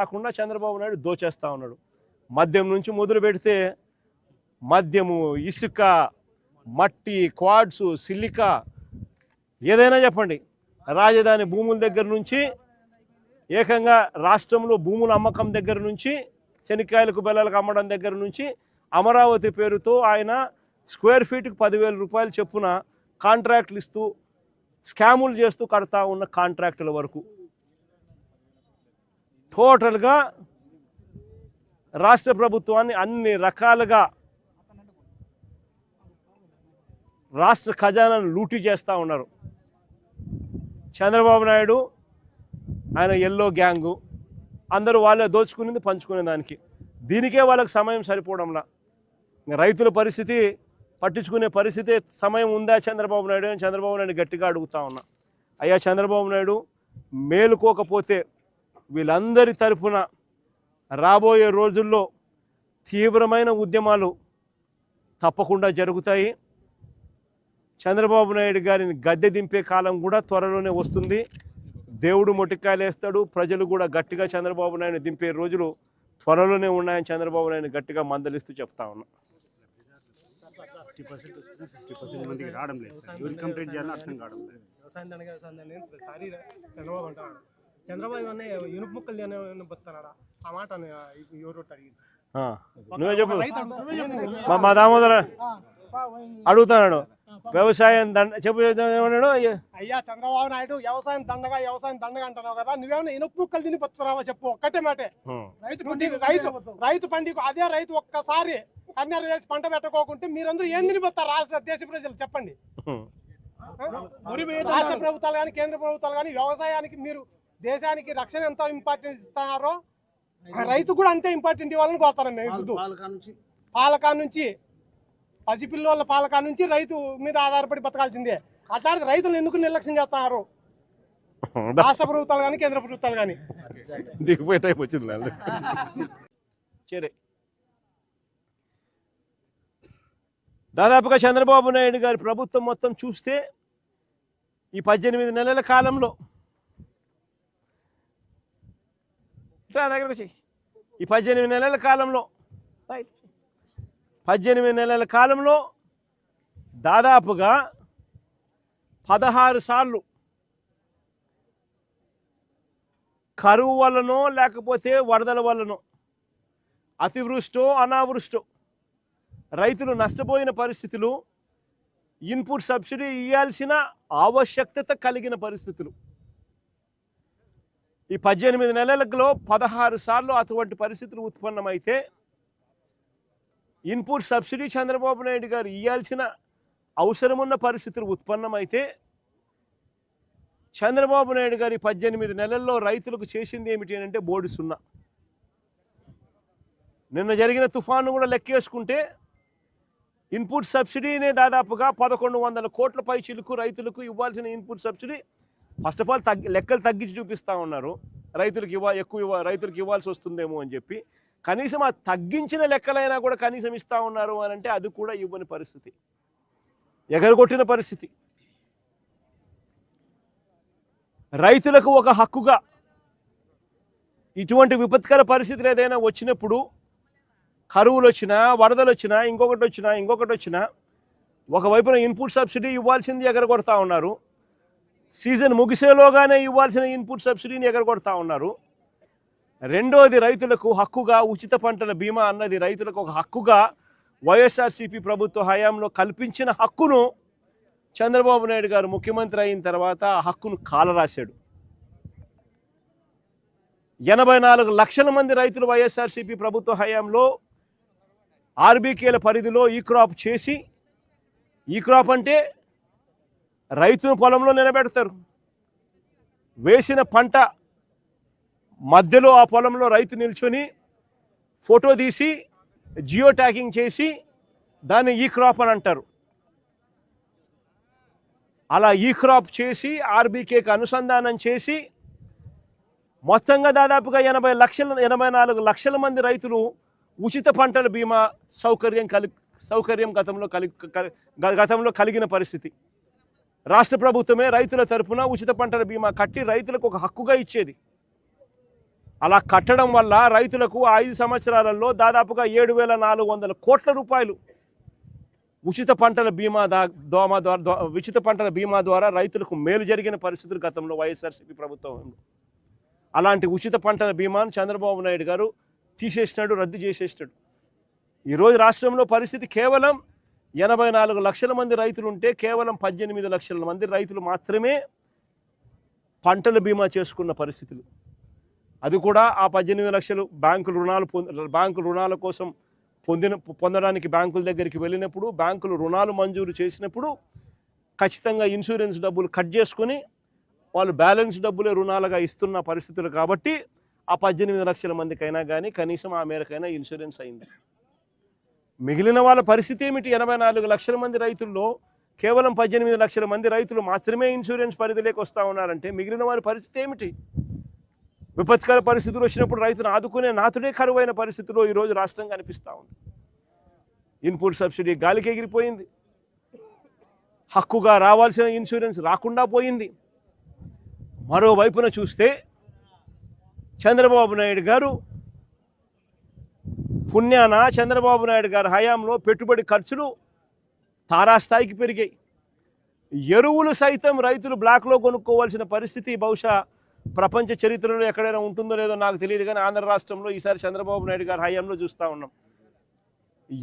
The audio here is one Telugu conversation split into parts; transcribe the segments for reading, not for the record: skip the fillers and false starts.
కాకుండా చంద్రబాబు నాయుడు దోచేస్తూ ఉన్నాడు. మద్యం నుంచి మొదలు పెడితే మద్యము, ఇసుక, మట్టి, క్వాడ్స్, సిలికా, ఏదైనా చెప్పండి, రాజధాని భూముల దగ్గర నుంచి ఏకంగా రాష్ట్రంలో భూముల అమ్మకం దగ్గర నుంచి శనిక్కాయలకు బెల్లలకు అమ్మడం దగ్గర నుంచి అమరావతి పేరుతో ఆయన స్క్వేర్ ఫీట్కి 10,000 రూపాయలు చొప్పున కాంట్రాక్టులు ఇస్తూ స్కాములు చేస్తూ కడతా ఉన్న కాంట్రాక్టుల వరకు టోటల్గా రాష్ట్ర ప్రభుత్వాన్ని అన్ని రకాలుగా రాష్ట్ర ఖజానాను లూటీ చేస్తూ ఉన్నారు. చంద్రబాబు నాయుడు ఆయన ఎల్లో గ్యాంగు, అందరూ వాళ్ళే దోచుకునేది పంచుకునే దానికి. దీనికే వాళ్ళకి సమయం సరిపోవడంలా. రైతుల పరిస్థితి పట్టించుకునే పరిస్థితి సమయం ఉందా చంద్రబాబు నాయుడు అని చంద్రబాబు నాయుడు గట్టిగా అడుగుతా ఉన్నా. అయ్యా చంద్రబాబు నాయుడు మేలుకోకపోతే వీళ్ళందరి తరఫున రాబోయే రోజుల్లో తీవ్రమైన ఉద్యమాలు తప్పకుండా జరుగుతాయి. చంద్రబాబు నాయుడు గారిని గద్దె దింపే కాలం కూడా త్వరలోనే వస్తుంది. దేవుడు మొటికాయలు వేస్తాడు, ప్రజలు కూడా గట్టిగా చంద్రబాబు నాయుడు దింపే రోజులు త్వరలోనే ఉన్నాయని చంద్రబాబు నాయుడు గట్టిగా మందలిస్తూ చెప్తా ఉన్నా. నువ్వే చెప్పు. మా దామోదర అడుగుతున్నాడు వ్యవసాయం చెప్పు ఏమన్నాడు. అయ్యా చంద్రబాబు నాయుడు వ్యవసాయం దండగా అంటున్నావు కదా, నువ్వేమన్నా ఇనుపు ముక్కలు తిని బతుకున్నావా చెప్పు. ఒక్కటే మాటే, రైతు పండికు అదే రైతు ఒక్కసారి కన్యారు చేసి పంట పెట్టకోకుంటే మీరందరూ ఏం తినిపోతారు రాష్ట్ర దేశ ప్రజలు చెప్పండి. రాష్ట్ర ప్రభుత్వాలు కానీ కేంద్ర ప్రభుత్వాలు కానీ వ్యవసాయానికి మీరు దేశానికి రక్షణ ఎంత ఇంపార్టెన్స్ ఇస్తున్నారో రైతు కూడా అంతే ఇంపార్టెంట్ ఇవ్వాలని కోరుతాను మేము. పాలకా నుంచి పసిపిల్లల పాలకా నుంచి రైతు మీద ఆధారపడి బతకాల్సిందే. అట్లాంటి రైతులు ఎందుకు నిర్లక్ష్యం చేస్తున్నారు రాష్ట్ర ప్రభుత్వాలు కానీ కేంద్ర ప్రభుత్వాలు కానీ? దాదాపుగా చంద్రబాబు నాయుడు గారి ప్రభుత్వం మొత్తం చూస్తే ఈ 18 నెలల కాలంలో ఈ 18 నెలల కాలంలో దాదాపుగా 16 సార్లు కరువు వల్లనో లేకపోతే వరదల వల్లనో అతివృష్టో అనావృష్టో రైతులు నష్టపోయిన పరిస్థితులు, ఇన్పుట్ సబ్సిడీ ఇవ్వాల్సిన ఆవశ్యకత కలిగిన పరిస్థితులు. ఈ 18 నెలలలో 16 సార్లు అటువంటి పరిస్థితులు ఉత్పన్నమైతే ఇన్పుట్ సబ్సిడీ చంద్రబాబు నాయుడు గారు ఇవ్వాల్సిన అవసరమున్న పరిస్థితులు ఉత్పన్నమైతే చంద్రబాబు నాయుడు గారి 18 నెలల్లో రైతులకు చేసింది ఏమిటి అంటే బోర్డు సున్నా. నిన్న జరిగిన తుఫాను కూడా లెక్కేసుకుంటే ఇన్పుట్ సబ్సిడీనే దాదాపుగా 1,100 కోట్ల పై చిలుకు రైతులకు ఇవ్వాల్సిన input subsidy first of all లెక్కలు తగ్గించి చూపిస్తూ ఉన్నారు. రైతులకు ఇవ్వాల్సి వస్తుందేమో అని చెప్పి కనీసం ఆ తగ్గించిన లెక్కలైనా కూడా కనీసం ఇస్తూ ఉన్నారు అని అంటే అది కూడా ఇవ్వని పరిస్థితి, ఎగరగొట్టిన పరిస్థితి. రైతులకు ఒక హక్కుగా ఇటువంటి విపత్కర పరిస్థితులు ఏదైనా వచ్చినప్పుడు, కరువులు వచ్చినా, వరదలు వచ్చినా, ఇంకొకటి వచ్చినా ఒకవైపున ఇన్పుట్ సబ్సిడీ ఇవ్వాల్సింది ఎగరగొడతా ఉన్నారు. సీజన్ ముగిసేలోగానే ఇవ్వాల్సిన ఇన్పుట్ సబ్సిడీని ఎగరగొడతా ఉన్నారు. రెండోది రైతులకు హక్కుగా ఉచిత పంటల బీమా అన్నది రైతులకు ఒక హక్కుగా వైఎస్ఆర్సీపీ ప్రభుత్వ హయాంలో కల్పించిన హక్కును చంద్రబాబు నాయుడు గారు ముఖ్యమంత్రి అయిన తర్వాత ఆ హక్కును కాలరాశాడు. 84 లక్షల మంది రైతులు వైఎస్ఆర్సీపీ ప్రభుత్వ హయాంలో ఆర్బీకేల పరిధిలో ఈ క్రాప్ చేసి, ఈ క్రాప్ అంటే రైతును పొలంలో నిలబెడతారు, వేసిన పంట మధ్యలో ఆ పొలంలో రైతు నిల్చొని ఫోటో తీసి జియో ట్యాగింగ్ చేసి దాన్ని ఈ క్రాప్ అని అంటారు. అలా ఈ క్రాప్ చేసి ఆర్బీకేకి అనుసంధానం చేసి మొత్తంగా దాదాపుగా 84 లక్షల మంది రైతులు ఉచిత పంటల బీమా సౌకర్యం గతంలో కలిగిన పరిస్థితి. రాష్ట్ర ప్రభుత్వమే రైతుల తరపున ఉచిత పంటల బీమా కట్టి రైతులకు ఒక హక్కుగా ఇచ్చేది. అలా కట్టడం వల్ల రైతులకు 5 సంవత్సరాలలో దాదాపుగా 7,400 కోట్ల రూపాయలు ఉచిత పంటల బీమా ద్వారా రైతులకు మేలు జరిగిన పరిస్థితులు గతంలో వైఎస్ఆర్సీపీ ప్రభుత్వం. అలాంటి ఉచిత పంటల బీమాను చంద్రబాబు నాయుడు గారు తీసేసినాడు, రద్దు చేసేసినాడు. ఈరోజు రాష్ట్రంలో పరిస్థితి కేవలం 84 లక్షల మంది రైతులు ఉంటే కేవలం 18 లక్షల మంది రైతులు మాత్రమే పంటల బీమా చేసుకున్న పరిస్థితులు. అది కూడా ఆ 18 లక్షలు బ్యాంకుల రుణాల కోసం పొందడానికి బ్యాంకుల దగ్గరికి వెళ్ళినప్పుడు, బ్యాంకులు రుణాలు మంజూరు చేసినప్పుడు ఖచ్చితంగా ఇన్సూరెన్స్ డబ్బులు కట్ చేసుకొని వాళ్ళు బ్యాలెన్స్ డబ్బులే రుణాలుగా ఇస్తున్న పరిస్థితులు. కాబట్టి ఆ 18 లక్షల మందికైనా కానీ కనీసం ఆ మేరకైనా ఇన్సూరెన్స్ అయింది. మిగిలిన వాళ్ళ పరిస్థితి ఏమిటి? 84 లక్షల మంది రైతుల్లో కేవలం 18 లక్షల మంది రైతులు మాత్రమే ఇన్సూరెన్స్ పరిధిలోకి వస్తూ ఉన్నారంటే మిగిలిన వారి పరిస్థితి ఏమిటి? విపత్కర పరిస్థితులు వచ్చినప్పుడు రైతును ఆదుకునే నాతుడే కరువైన పరిస్థితిలో ఈరోజు రాష్ట్రం కనిపిస్తూ ఉంది. ఇన్పుట్ సబ్సిడీ గాలికి ఎగిరిపోయింది. హక్కుగా రావాల్సిన ఇన్సూరెన్స్ రాకుండా పోయింది. మరోవైపున చూస్తే చంద్రబాబు నాయుడు గారు పుణ్యాన చంద్రబాబు నాయుడు గారి హయాంలో పెట్టుబడి ఖర్చులు తారాస్థాయికి పెరిగాయి. ఎరువులు సైతం రైతులు బ్లాక్లో కొనుక్కోవాల్సిన పరిస్థితి బహుశా ప్రపంచ చరిత్రలో ఎక్కడైనా ఉంటుందో లేదో నాకు తెలియదు, కానీ ఆంధ్ర రాష్ట్రంలో ఈసారి చంద్రబాబు నాయుడు గారి హయాంలో చూస్తూ ఉన్నాం.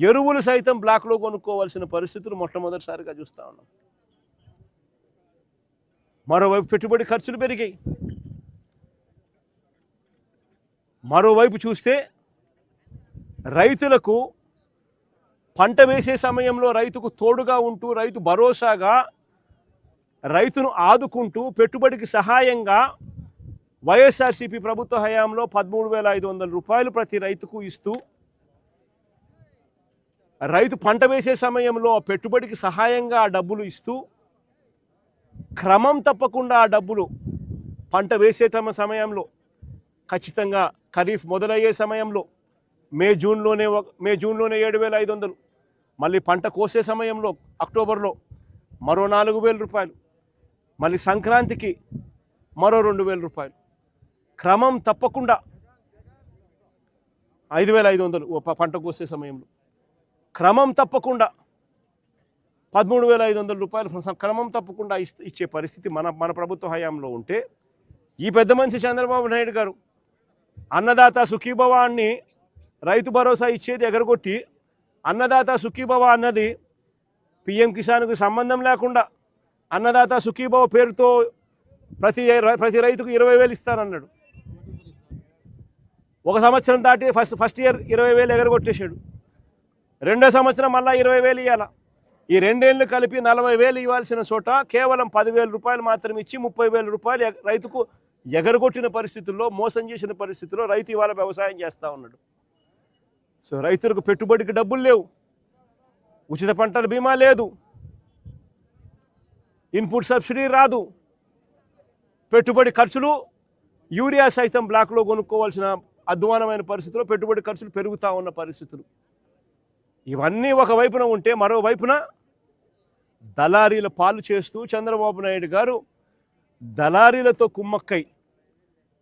ఎరువులు సైతం బ్లాక్లో కొనుక్కోవాల్సిన పరిస్థితులు మొట్టమొదటిసారిగా చూస్తూ ఉన్నాం. మరోవైపు పెట్టుబడి ఖర్చులు పెరిగాయి. మరోవైపు చూస్తే రైతులకు పంట వేసే సమయంలో రైతుకు తోడుగా ఉంటూ, రైతు భరోసాగా రైతును ఆదుకుంటూ, పెట్టుబడికి సహాయంగా వైఎస్ఆర్సీపీ ప్రభుత్వ హయాంలో 13,500 రూపాయలు ప్రతి రైతుకు ఇస్తూ, రైతు పంట వేసే సమయంలో పెట్టుబడికి సహాయంగా ఆ డబ్బులు ఇస్తూ, క్రమం తప్పకుండా ఆ డబ్బులు పంట వేసే సమయంలో ఖచ్చితంగా ఖరీఫ్ మొదలయ్యే సమయంలో మే జూన్లోనే 7,500, మళ్ళీ పంట కోసే సమయంలో అక్టోబర్లో మరో 4,000 రూపాయలు, మళ్ళీ సంక్రాంతికి మరో 2,000 రూపాయలు, క్రమం తప్పకుండా 5,500 పంట కోసే సమయంలో, క్రమం తప్పకుండా 13,500 రూపాయలు క్రమం తప్పకుండా ఇచ్చే పరిస్థితి మన ప్రభుత్వ హయాంలో ఉంటే, ఈ పెద్ద మనిషి చంద్రబాబు నాయుడు గారు అన్నదాత సుఖీభవ అని రైతు భరోసా ఇచ్చేది ఎగరగొట్టి, అన్నదాత సుఖీభవ అన్నది పిఎం కిసాన్కు సంబంధం లేకుండా అన్నదాత సుఖీభవ పేరుతో ప్రతి రైతుకు 20,000 ఇస్తానన్నాడు. ఒక సంవత్సరం దాటి ఫస్ట్ ఇయర్ 20,000 ఎగరగొట్టేశాడు. రెండో సంవత్సరం మళ్ళీ 20,000 ఇవ్వాల. ఈ 2 ఏళ్ళు కలిపి 40,000 ఇవ్వాల్సిన చోట కేవలం 10,000 రూపాయలు మాత్రం ఇచ్చి 30,000 రూపాయలు రైతుకు ఎగరగొట్టిన పరిస్థితుల్లో, మోసం చేసిన పరిస్థితుల్లో రైతు ఇవాళ వ్యవసాయం చేస్తూ ఉన్నాడు. సో రైతులకు పెట్టుబడికి డబ్బులు లేవు, ఉచిత పంటల బీమా లేదు, ఇన్పుట్ సబ్సిడీ రాదు, పెట్టుబడి ఖర్చులు యూరియా సైతం బ్లాక్లో కొనుక్కోవాల్సిన అధ్వానమైన పరిస్థితుల్లో పెట్టుబడి ఖర్చులు పెరుగుతూ ఉన్న పరిస్థితులు. ఇవన్నీ ఒకవైపున ఉంటే, మరోవైపున దళారీల పాలు చేస్తూ చంద్రబాబు నాయుడు గారు దళారీలతో కుమ్మక్కై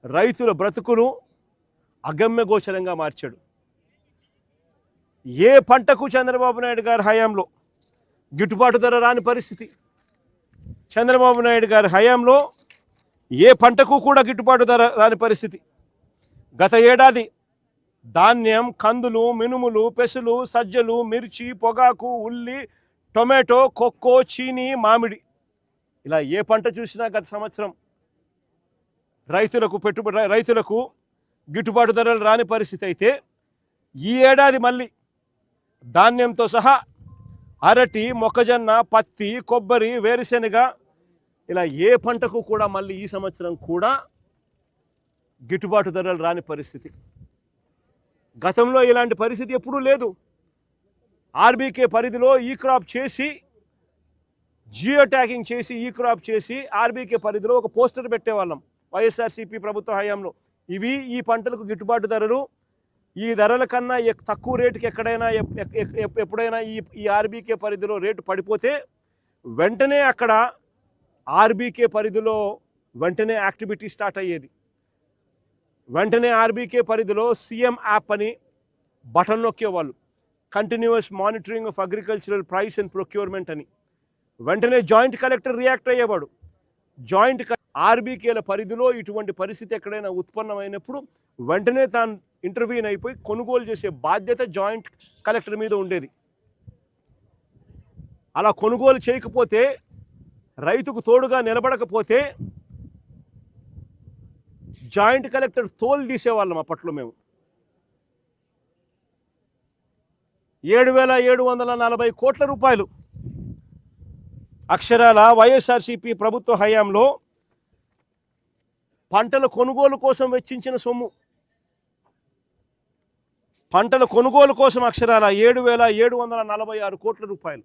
రైతుల బ్రతుకును అగమ్యగోచరంగా మార్చాడు. ఏ పంటకు చంద్రబాబు నాయుడు గారి హయాంలో గిట్టుబాటు ధర రాని పరిస్థితి. చంద్రబాబు నాయుడు గారి హయాంలో ఏ పంటకు కూడా గిట్టుబాటు ధర రాని పరిస్థితి. గత ఏడాది ధాన్యం, కందులు, మినుములు, పెసలు, సజ్జలు, మిర్చి, పొగాకు, ఉల్లి, టొమాటో, కొక్కో, చీని, మామిడి, ఇలా ఏ పంట చూసినా గత సంవత్సరం రైతులకు గిట్టుబాటు ధరలు రాని పరిస్థితి అయితే, ఈ ఏడాది మళ్ళీ ధాన్యంతో సహా అరటి, మొక్కజొన్న, పత్తి, కొబ్బరి, వేరుశెనగ, ఇలా ఏ పంటకు కూడా మళ్ళీ ఈ సంవత్సరం కూడా గిట్టుబాటు ధరలు రాని పరిస్థితి. గతంలో ఇలాంటి పరిస్థితి ఎప్పుడూ లేదు. ఆర్బీకే పరిధిలో ఈ క్రాప్ చేసి, జియో ట్యాగింగ్ చేసి, ఈ క్రాప్ చేసి ఆర్బీకే పరిధిలో ఒక పోస్టర్ పెట్టేవాళ్ళం వైఎస్ఆర్సీపీ ప్రభుత్వ హయాంలో. ఇవి ఈ పంటలకు గిట్టుబాటు ధరలు, ఈ ధరల కన్నా తక్కువ రేటుకి ఎప్పుడైనా ఈ ఆర్బీకే పరిధిలో రేటు పడిపోతే వెంటనే అక్కడ ఆర్బీకే పరిధిలో వెంటనే యాక్టివిటీ స్టార్ట్ అయ్యేది. వెంటనే ఆర్బీకే పరిధిలో సీఎం యాప్ అని బటన్ నొక్కేవాళ్ళు, continuous monitoring of agricultural price and procurement అని. వెంటనే జాయింట్ కలెక్టర్ రియాక్ట్ అయ్యేవాడు. ఆర్బీకేల పరిధిలో ఇటువంటి పరిస్థితి ఎక్కడైనా ఉత్పన్నమైనప్పుడు వెంటనే తాను ఇంటర్వ్యూన్ అయిపోయి కొనుగోలు చేసే బాధ్యత జాయింట్ కలెక్టర్ మీద ఉండేది. అలా కొనుగోలు చేయకపోతే, రైతుకు తోడుగా నిలబడకపోతే జాయింట్ కలెక్టర్ తోలు తీసేవాళ్ళం అప్పట్లో మేము. 7,740 కోట్ల రూపాయలు అక్షరాల వైఎస్ఆర్సీపీ ప్రభుత్వ హయాంలో పంటల కొనుగోలు కోసం వెచ్చించిన సొమ్ము. పంటల కొనుగోలు కోసం అక్షరాల 7,746 కోట్ల రూపాయలు.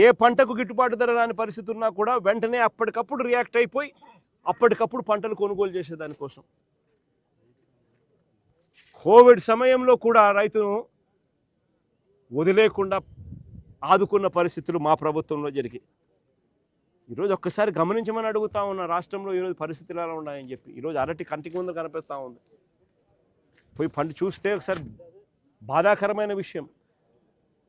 ఏ పంటకు గిట్టుబాటు ధర రాని పరిస్థితి ఉన్నా కూడా వెంటనే అప్పటికప్పుడు రియాక్ట్ అయిపోయి అప్పటికప్పుడు పంటలు కొనుగోలు చేసేదానికోసం. కోవిడ్ సమయంలో కూడా రైతును వదిలేకుండా ఆదుకున్న పరిస్థితులు మా ప్రభుత్వంలో జరిగాయి. ఈరోజు ఒక్కసారి గమనించమని అడుగుతా ఉన్న రాష్ట్రంలో ఈరోజు పరిస్థితులు ఎలా ఉన్నాయని చెప్పి. ఈరోజు అరటి కంటికి ముందు కనిపిస్తూ ఉంది. పోయి పంట చూస్తే ఒకసారి బాధాకరమైన విషయం.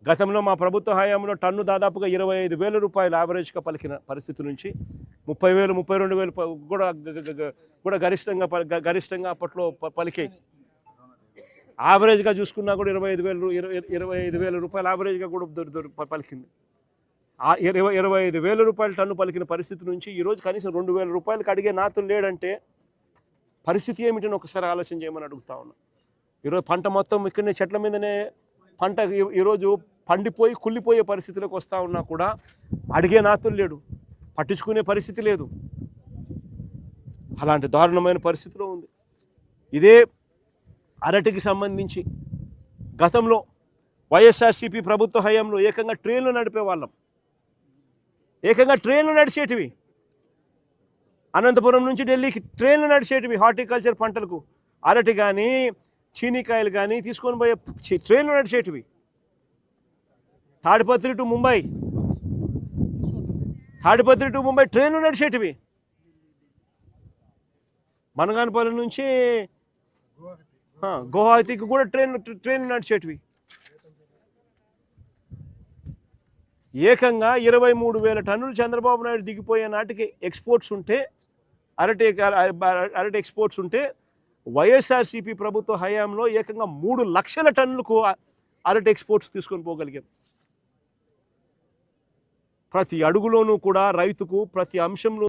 గతంలో మా ప్రభుత్వ హయాంలో టన్ను దాదాపుగా 25,000 రూపాయలు యావరేజ్గా పలికిన పరిస్థితి నుంచి 30,000, 32,000 కూడా గరిష్టంగా అప్పట్లో పలికాయి. యావరేజ్గా చూసుకున్నా కూడా 25,000 రూపాయలు యావరేజ్గా కూడా పలికింది. 25,000 రూపాయలు టన్ను పలికిన పరిస్థితి నుంచి ఈరోజు కనీసం 2,000 రూపాయలకి అడిగే నాతులు లేడంటే పరిస్థితి ఏమిటని ఒకసారి ఆలోచన చేయమని అడుగుతా ఉన్నా. ఈరోజు పంట మొత్తం ఇక్కడనే చెట్ల మీదనే పంట ఈరోజు పండిపోయి కుళ్ళిపోయే పరిస్థితిలోకి వస్తూ ఉన్నా కూడా అడిగే నాతులు లేడు, పట్టించుకునే పరిస్థితి లేదు. అలాంటి దారుణమైన పరిస్థితిలో ఉంది. ఇదే అరటికి సంబంధించి గతంలో వైఎస్ఆర్సీపీ ప్రభుత్వ హయాంలో ఏకంగా ట్రైన్లు నడిపేవాళ్ళం. ఏకంగా ట్రైన్లు నడిచేటివి. అనంతపురం నుంచి ఢిల్లీకి ట్రైన్లు నడిచేటివి. హార్టికల్చర్ పంటలకు అరటి కానీ చీనీకాయలు కానీ తీసుకొని పోయే ట్రైన్లు నడిచేటివి. తాడిపత్రి టు ముంబై ట్రైన్లు నడిచేటివి. మనగానపల్లి నుంచి గువాహతికి కూడా ట్రైన్లు నడిచేటివి. ఏకంగా 23,000 టన్నులు చంద్రబాబు నాయుడు దిగిపోయే నాటికి ఎక్స్పోర్ట్స్ ఉంటే, అరటి ఎక్స్పోర్ట్స్ ఉంటే, వైఎస్ఆర్సీపీ ప్రభుత్వ హయాంలో ఏకంగా 3 లక్షల టన్నులకు అరటి ఎక్స్పోర్ట్స్ తీసుకొని పోగలిగాం. ప్రతి అడుగులోనూ కూడా రైతుకు ప్రతి అంశంలో